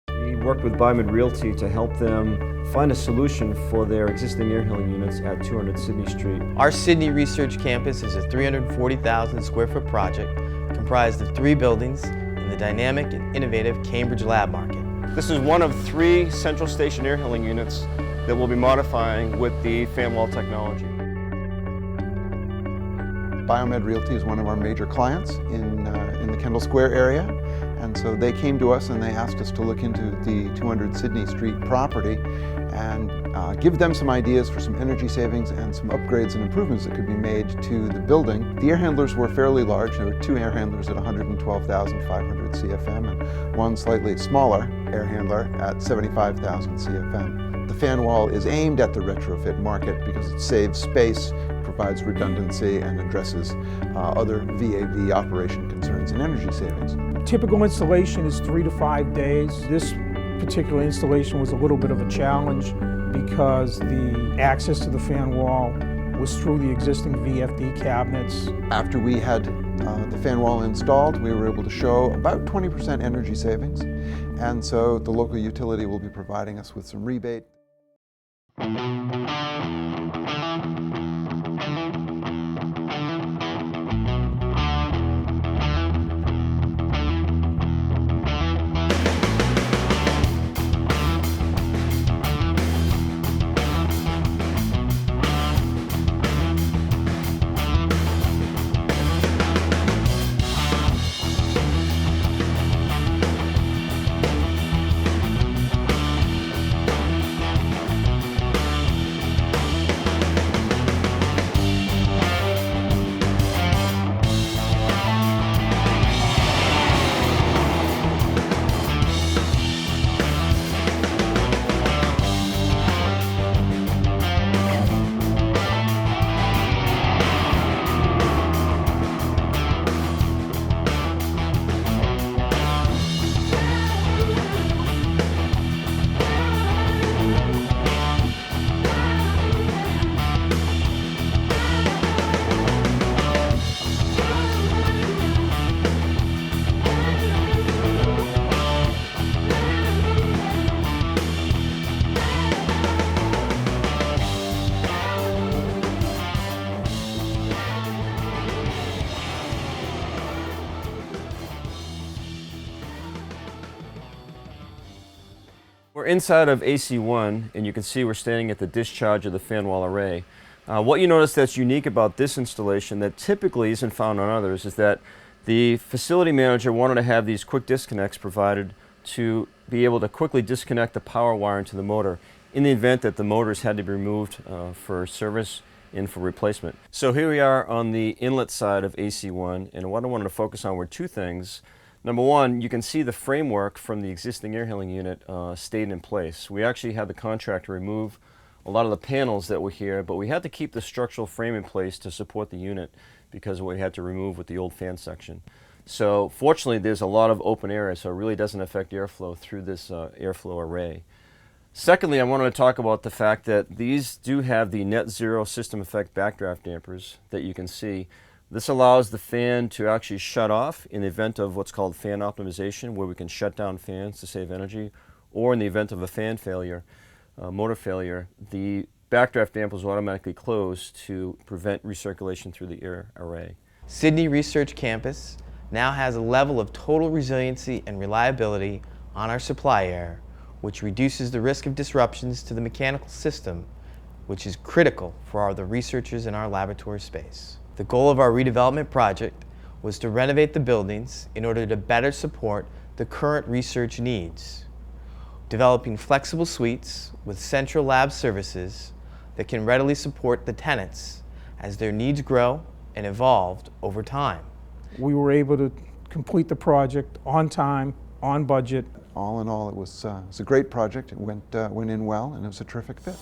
We worked with BioMed Realty to help them find a solution for their existing air handling units at 200 Sidney Street. Our Sidney Research Campus is a 340,000 square foot project comprised of 3 buildings in the dynamic and innovative Cambridge lab market. This is one of 3 central station air handling units that we'll be modifying with the FANWALL technology. BioMed Realty is one of our major clients in the Kendall Square area, and so they came to us and they asked us to look into the 200 Sidney Street property and give them some ideas for some energy savings and some upgrades and improvements that could be made to the building. The air handlers were fairly large. There were 2 air handlers at 112,500 CFM and 1 slightly smaller air handler at 75,000 CFM. The FANWALL is aimed at the retrofit market because it saves space, provides redundancy, and addresses other VAV operation concerns and energy savings. Typical installation is 3 to 5 days. This particular installation was a little bit of a challenge because the access to the fan wall was through the existing VFD cabinets. After we had the FANWALL installed, we were able to show about 20% energy savings, and so the local utility will be providing us with some rebate. We're inside of AC1, and you can see we're standing at the discharge of the FANWALL array. What you notice that's unique about this installation that typically isn't found on others is that the facility manager wanted to have these quick disconnects provided to be able to quickly disconnect the power wire into the motor in the event that the motors had to be removed for service and for replacement. So here we are on the inlet side of AC1, and what I wanted to focus on were 2 things. Number 1, you can see the framework from the existing air handling unit stayed in place. We actually had the contractor remove a lot of the panels that were here, but we had to keep the structural frame in place to support the unit because of what we had to remove with the old fan section. So fortunately there's a lot of open area, so it really doesn't affect airflow through this airflow array. Secondly, I wanted to talk about the fact that these do have the net zero system effect backdraft dampers that you can see. This allows the fan to actually shut off in the event of what's called fan optimization, where we can shut down fans to save energy, or in the event of a fan failure, motor failure, the backdraft dampers will automatically close to prevent recirculation through the air array. Sidney Research Campus now has a level of total resiliency and reliability on our supply air, which reduces the risk of disruptions to the mechanical system, which is critical for the researchers in our laboratory space. The goal of our redevelopment project was to renovate the buildings in order to better support the current research needs, developing flexible suites with central lab services that can readily support the tenants as their needs grow and evolved over time. We were able to complete the project on time, on budget. All in all, it was a great project. It went in well, and it was a terrific fit.